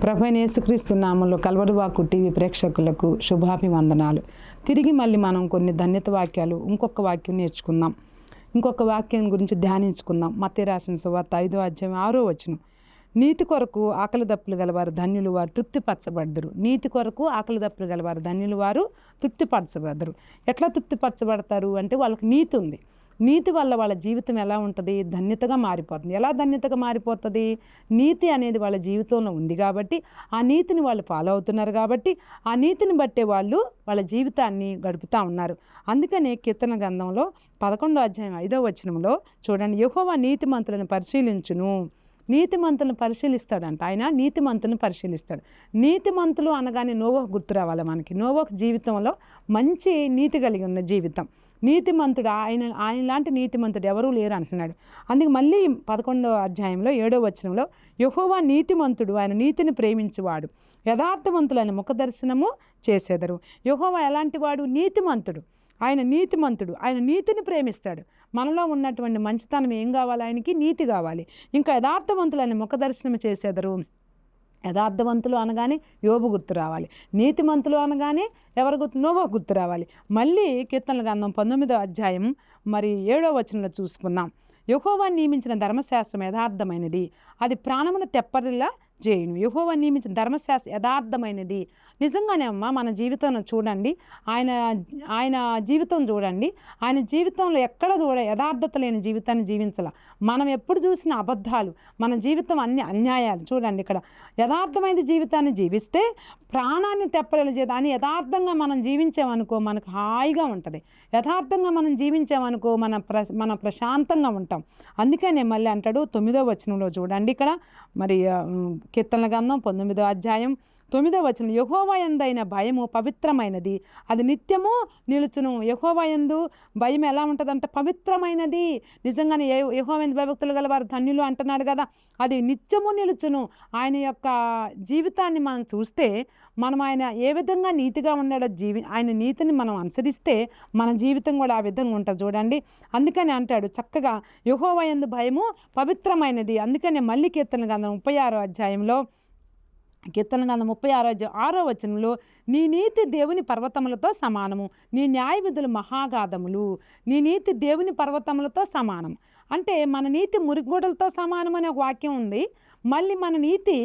ప్రభువైన యేసుక్రీస్తు నామములో కల్వరివాకు టీవీ ప్రేక్షకులకు శుభాభివందనాలు. తిరిగి మళ్ళీ మనం కొన్ని ధన్యత వాక్యాలు ఇంకొక వాక్యం నేర్చుకుందాం. ఇంకొక వాక్యం గురించి ధ్యానించుకుందాం. మత్తయి రాసిన సువార్త 5వ అధ్యాయం 6వ వచనం. నీతి కొరకు ఆకలి దప్పులు గలవారు ధన్యులు, వారు తృప్తిపరచబడదురు. నీతి కొరకు ఆకలి దప్పులు గలవారు ధన్యులు, వారు తృప్తిపరచబడదురు. ఎట్లా తృప్తిపరచబడతారు అంటే వాళ్ళకి నీతి ఉంది. నీతి వల్ల వాళ్ళ జీవితం ఎలా ఉంటుంది? ధన్యతగా మారిపోతుంది. ఎలా ధన్యతగా మారిపోతుంది? నీతి అనేది వాళ్ళ జీవితంలో ఉంది కాబట్టి, ఆ నీతిని వాళ్ళు ఫాలో అవుతున్నారు కాబట్టి, ఆ నీతిని బట్టే వాళ్ళు వాళ్ళ జీవితాన్ని గడుపుతూ ఉన్నారు. అందుకనే కీర్తన గ్రంథంలో 11వ అధ్యాయం 5వ వచనంలో చూడండి, యెహోవా నీతిమంతులను పరిశీలించును. నీతిమంతులను పరిశీలిస్తాడంట. ఆయన నీతిమంతులను పరిశీలిస్తాడు. నీతిమంతులు అనగానే నోవహు గుర్తు రావాలి మనకి. నోవహు జీవితంలో మంచి నీతి కలిగి ఉన్న జీవితం. నీతిమంతుడు ఆయన లాంటి నీతిమంతుడు ఎవరూ లేరు అంటున్నాడు. అందుకే మళ్ళీ 11వ అధ్యాయంలో 7వ వచనంలో, యెహోవా నీతిమంతుడు, ఆయన నీతిని ప్రేమించువాడు, యథార్థవంతులైన ముఖదర్శనము చేసేదరు. యెహోవా ఎలాంటి వాడు? నీతిమంతుడు. ఆయన నీతిమంతుడు, ఆయన నీతిని ప్రేమిస్తాడు. మనలో ఉన్నటువంటి మంచితనం ఏం కావాలి? ఆయనకి నీతి కావాలి. ఇంకా యథార్థవంతులైన ముఖదర్శనం చేసేదరు. యథార్థవంతులు అనగానే యోబు గుర్తు రావాలి. నీతిమంతులు అనగానే ఎవరు గుర్తు? నోవహు గుర్తు రావాలి. మళ్ళీ కీర్తనల గ్రంథం 19వ అధ్యాయం 7వ వచనంలో చూసుకున్నాం. యెహోవా నియమించిన ధర్మశాస్త్రం యథార్థమైనది, అది ప్రాణమును తెప్పరిలా చేయును. యెహోవా నియమించిన ధర్మశాస్త్రం యథార్థమైనది. నిజంగానే అమ్మ, మన జీవితంలో చూడండి, ఆయన జీవితం చూడండి. ఆయన జీవితంలో ఎక్కడ యథార్థత లేని జీవితాన్ని జీవించాల. మనం ఎప్పుడు చూసిన అబద్ధాలు, మన జీవితం అన్ని అన్యాయాలు. చూడండి, ఇక్కడ యథార్థమైన జీవితాన్ని జీవిస్తే ప్రాణాన్ని తెప్పరిలా చేయదు అని యథార్థంగా మనం జీవించామనుకో మనకు హాయిగా ఉంటుంది. యథార్థంగా మనం జీవించామనుకో మన ప్రశాంతంగా ఉంటాం. అందుకనే మళ్ళీ అంటాడు 9వ వచనంలో చూడండి, ఇక్కడ మరి కీర్తనల గ్రంథం 19వ అధ్యాయం 9వ వచనం, యెహోవా యందైన భయము పవిత్రమైనది, అది నిత్యము నిలుచును. యెహోవా యందు భయం ఎలా ఉంటుందంటే పవిత్రమైనది. నిజంగానే యెహోవా యందు భయభక్తులు గల వారు ధన్యులు అంటున్నాడు కదా, అది నిత్యము నిలుచును. ఆయన యొక్క జీవితాన్ని మనం చూస్తే, మనం ఆయన ఏ విధంగా నీతిగా ఉన్నాడో ఆయన నీతిని మనం అనుసరిస్తే మన జీవితం కూడా ఆ విధంగా ఉంటుంది. చూడండి, అందుకని అంటాడు చక్కగా యెహోవా యందు భయము పవిత్రమైనది. అందుకనే మళ్ళీ కీర్తన గ్రంథం 36వ అధ్యాయంలో 6వ వచనంలో, నీ నీతి దేవుని పర్వతములతో సమానము, నీ న్యాయ విధులు మహాగాధములు. నీ నీతి దేవుని పర్వతములతో సమానం అంటే మన నీతి మురిగోడలతో సమానం అనే ఒక వాక్యం ఉంది. మళ్ళీ మన నీతి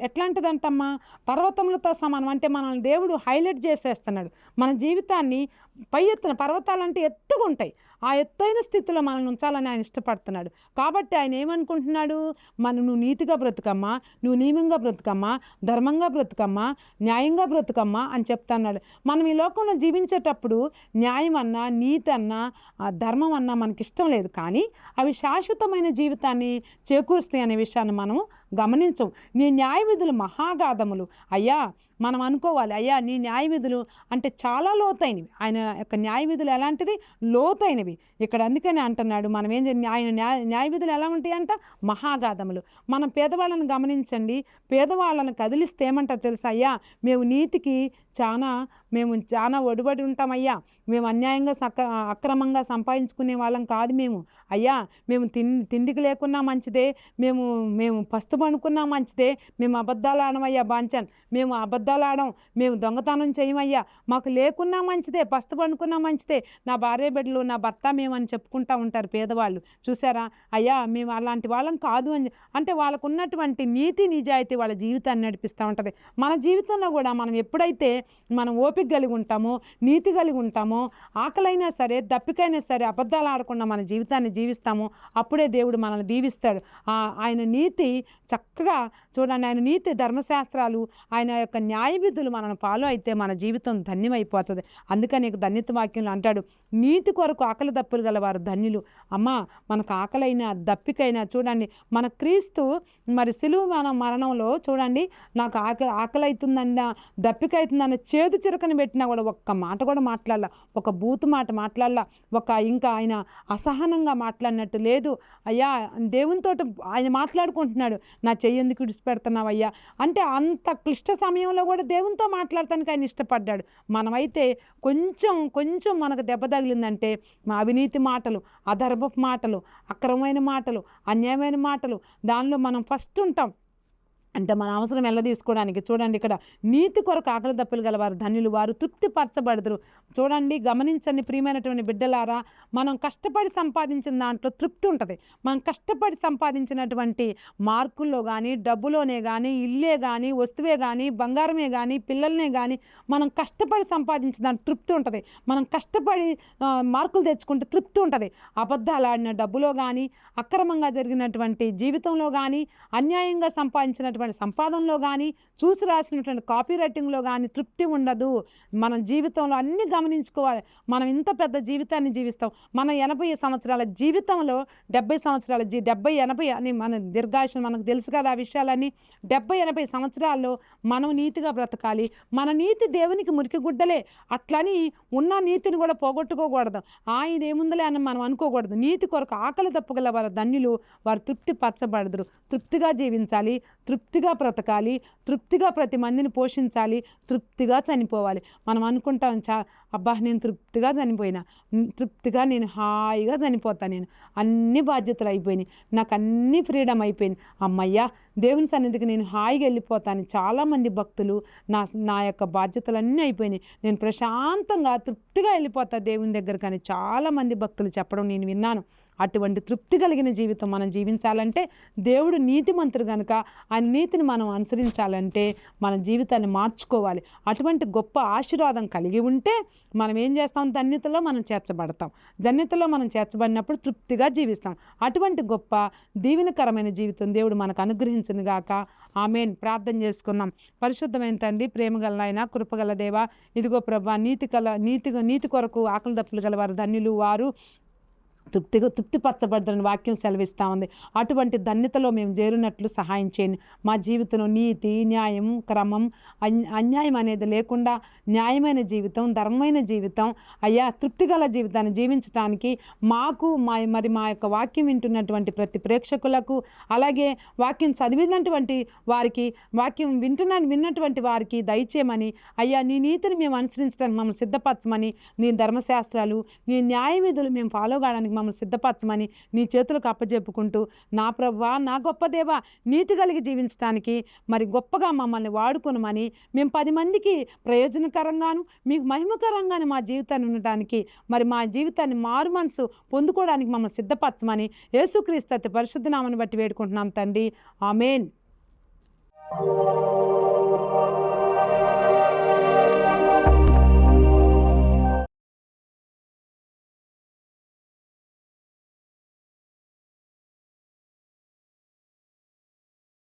ఎట్లాంటిదంటమ్మా? పర్వతములతో సమానం అంటే మనల్ని దేవుడు హైలైట్ చేసేస్తున్నాడు. మన జీవితాన్ని పై ఎత్తున, పర్వతాలంటే ఎత్తుగా ఉంటాయి, ఆ ఎత్తైన స్థితిలో మనల్ని ఉంచాలని ఆయన ఇష్టపడుతున్నాడు. కాబట్టి ఆయన ఏమనుకుంటున్నాడు? నువ్వు నీతిగా బ్రతుకమ్మా, నువ్వు నియమంగా బ్రతుకమ్మా, ధర్మంగా బ్రతుకమ్మా, న్యాయంగా బ్రతుకమ్మా అని చెప్తున్నాడు. మనం ఈ లోకంలో జీవించేటప్పుడు న్యాయం అన్నా, నీతి అన్నా, ధర్మం అన్నా మనకి ఇష్టం లేదు. కానీ అవి శాశ్వతమైన జీవితాన్ని చేకూరుస్తాయి అనే విషయాన్ని మనం గమనించం. నీ న్యాయ విధులు మహాగాధములు. అయ్యా, మనం అనుకోవాలి, అయ్యా నీ న్యాయ విధులు అంటే చాలా లోతైనవి. ఆయన యొక్క న్యాయ విధులు ఎలాంటిది? లోతైనవి. ఇక్కడ అందుకని అంటున్నాడు, మనం ఆయన న్యాయ విధులు ఎలా ఉంటాయి అంట? మహాగాధములు. మనం పేదవాళ్ళని గమనించండి, పేదవాళ్ళని కదిలిస్తే ఏమంటారు తెలుసా? అయ్యా మేము నీతికి మేము చాలా ఒడిబడి ఉంటామయ్యా, మేము అన్యాయంగా అక్రమంగా సంపాదించుకునే వాళ్ళం కాదు మేము. అయ్యా మేము తిండికి లేకున్నా మంచిదే, మేము పస్తు పడుకున్నా మంచిదే, మేము అబద్ధాలు ఆడమయ్యా బాంచన్, మేము అబద్ధాలు ఆడం, మేము దొంగతనం చేయమయ్యా, మాకు లేకున్నా మంచిదే, పస్తు పడుకున్నా మంచిదే, నా భార్య బిడ్డలు, నా భర్త మేమని చెప్పుకుంటూ ఉంటారు పేదవాళ్ళు. చూసారా అయ్యా, మేము అలాంటి వాళ్ళం కాదు అని అంటే వాళ్ళకు ఉన్నటువంటి నీతి నిజాయితీ వాళ్ళ జీవితాన్ని నడిపిస్తూ ఉంటుంది. మన జీవితంలో కూడా మనం ఎప్పుడైతే మనం ఓపిక కలిగి ఉంటామో, నీతి కలిగి ఉంటామో, ఆకలైనా సరే దప్పికైనా సరే అబద్ధాలు ఆడకుండా మన జీవితాన్ని జీవిస్తామో, అప్పుడే దేవుడు మనల్ని దీవిస్తాడు. ఆయన నీతి చక్కగా చూడండి, ఆయన నీతి ధర్మశాస్త్రాలు, ఆయన యొక్క న్యాయ విధులు మనం ఫాలో అయితే మన జీవితం ధన్యమైపోతుంది. అందుకని ధన్యత వాక్యంలో అంటాడు, నీతి కొరకు ఆకలి దప్పులు గలవారు ధన్యులు. అమ్మ, మనకు ఆకలైనా దప్పికైనా చూడండి, మన క్రీస్తు మరి సిలువ మరణంలో చూడండి, నాకు ఆకలి అవుతుందన్న, దప్పిక అవుతుందన్న చేదు చిరకని పెట్టినా కూడా ఒక్క మాట కూడా మాట్లాడాల, ఒక బూతు మాట మాట్లాడాల, ఇంకా ఆయన అసహనంగా మాట్లాడినట్టు లేదు. అయ్యా దేవునితో ఆయన మాట్లాడుకుంటున్నాడు, నా చెయ్యి ఎందుకు విడిచిపెడుతున్నావయ్యా అంటే అంత క్లిష్ట సమయంలో కూడా దేవునితో మాట్లాడటానికి ఆయన ఇష్టపడ్డాడు. మనమైతే కొంచెం మనకు దెబ్బ తగిలిందంటే మా అవినీతి మాటలు, అధర్మపు మాటలు, అక్రమమైన మాటలు, అన్యాయమైన మాటలు, దానిలో మనం ఫస్ట్ ఉంటాం. అంటే మన అవసరం తీసుకోవడానికి. చూడండి, ఇక్కడ నీతి కొరకు ఆకలి దప్పులు గలవారు ధన్యులు, వారు తృప్తి పరచబడదురు. చూడండి, గమనించండి ప్రియమైనటువంటి బిడ్డలారా, మనం కష్టపడి సంపాదించిన దాంట్లో తృప్తి ఉంటుంది. మనం కష్టపడి సంపాదించినటువంటి మార్కుల్లో కానీ, డబ్బులోనే కానీ, ఇల్లే కానీ, వస్తువే కానీ, బంగారమే కానీ, పిల్లలనే కానీ, మనం కష్టపడి సంపాదించిన దాంట్లో తృప్తి ఉంటుంది. మనం కష్టపడి మార్కులు తెచ్చుకుంటే తృప్తి ఉంటుంది. అబద్ధాలు ఆడిన డబ్బులో కానీ, అక్రమంగా జరిగినటువంటి జీవితంలో కానీ, అన్యాయంగా సంపాదించినటువంటి సంపాదనలో కానీ, చూసి రాసినటువంటి కాపీ రైటింగ్లో కానీ తృప్తి ఉండదు. మన జీవితంలో అన్నీ గమనించుకోవాలి. మనం ఇంత పెద్ద జీవితాన్ని జీవిస్తాం. మన 80 సంవత్సరాల జీవితంలో 70 సంవత్సరాల 70, 80 అని మన దీర్ఘాయుషం మనకు తెలుసు కదా. ఆ విషయాలన్నీ 70, 80 సంవత్సరాల్లో మనం నీతిగా బ్రతకాలి. మన నీతి దేవునికి మురికి గుడ్డలే. అట్లని ఉన్న నీతిని కూడా పోగొట్టుకోకూడదు. ఇదేముందలే అని మనం అనుకోకూడదు. నీతి కొరకు ఆకలి తప్పుగల వారు ధన్యులు, వారు తృప్తి పరచబడదురు. తృప్తిగా జీవించాలి, తృప్తిగా బ్రతకాలి, తృప్తిగా ప్రతి మందిని పోషించాలి, తృప్తిగా చనిపోవాలి. మనం అనుకుంటాం, అబ్బా నేను తృప్తిగా చనిపోయినా, తృప్తిగా నేను హాయిగా చనిపోతాను, నేను అన్ని బాధ్యతలు అయిపోయినాయి, నాకు అన్ని ఫ్రీడమ్ అయిపోయింది, అమ్మయ్యా దేవుని సన్నిధికి నేను హాయిగా వెళ్ళిపోతాను. చాలామంది భక్తులు నా యొక్క బాధ్యతలన్నీ అయిపోయినాయి, నేను ప్రశాంతంగా తృప్తిగా వెళ్ళిపోతా దేవుని దగ్గర కానీ చాలామంది భక్తులు చెప్పడం నేను విన్నాను. అటువంటి తృప్తి కలిగిన జీవితం మనం జీవించాలంటే, దేవుడు నీతిమంతుడు కనుక ఆయన నీతిని మనం అనుసరించాలంటే మన జీవితాన్ని మార్చుకోవాలి. అటువంటి గొప్ప ఆశీర్వాదం కలిగి ఉంటే మనం ఏం చేస్తాం? ధన్యతలో మనం చేర్చబడతాం. ధన్యతలో మనం చేర్చబడినప్పుడు తృప్తిగా జీవిస్తాం. అటువంటి గొప్ప దీవెనకరమైన జీవితం దేవుడు మనకు అనుగ్రహించును గాక. ఆమేన్. ప్రార్థన చేసుకున్నాం. పరిశుద్ధమైన తండ్రి, ప్రేమగల నాయన, కృపగల దేవా, ఇదిగో ప్రభా, నీతి కొరకు ఆకలి దప్పులు గల వారు ధన్యులు, వారు తృప్తిపరచబడదని వాక్యం సెలవిస్తూ ఉంది. అటువంటి ధన్యతలో మేము చేరినట్లు సహాయం చేయండి. మా జీవితంలో నీతి, న్యాయం, క్రమం, అన్యాయం అనేది లేకుండా న్యాయమైన జీవితం, ధర్మమైన జీవితం, అయ్యా తృప్తిగల జీవితాన్ని జీవించడానికి మాకు మా యొక్క వాక్యం వింటున్నటువంటి ప్రతి ప్రేక్షకులకు, అలాగే వాక్యం చదివినటువంటి వారికి, వాక్యం విన్నటువంటి వారికి దయచేయమని, అయ్యా నీ నీతిని మేము అనుసరించడానికి మమ్మల్ని సిద్ధపరచమని, నీ ధర్మశాస్త్రాలు, నీ న్యాయ విధులు మేము ఫాలో కావడానికి మమ్మల్ని సిద్ధపరచమని నీ చేతులకు అప్పజెప్పుకుంటూ, నా ప్రభువా, నా గొప్ప దేవా, నీతి కలిగి జీవించడానికి మరి గొప్పగా మమ్మల్ని వాడుకొనమని, మేము 10 మందికి ప్రయోజనకరంగాను మీకు మహిమకరంగాను మా జీవితాన్ని ఉండటానికి, మరి మా జీవితాన్ని మారు మనసు పొందుకోవడానికి మమ్మల్ని సిద్ధపరచమని యేసుక్రీస్తు అతి పరిశుద్ధ నామమును బట్టి వేడుకుంటున్నాం తండ్రి. ఆమేన్.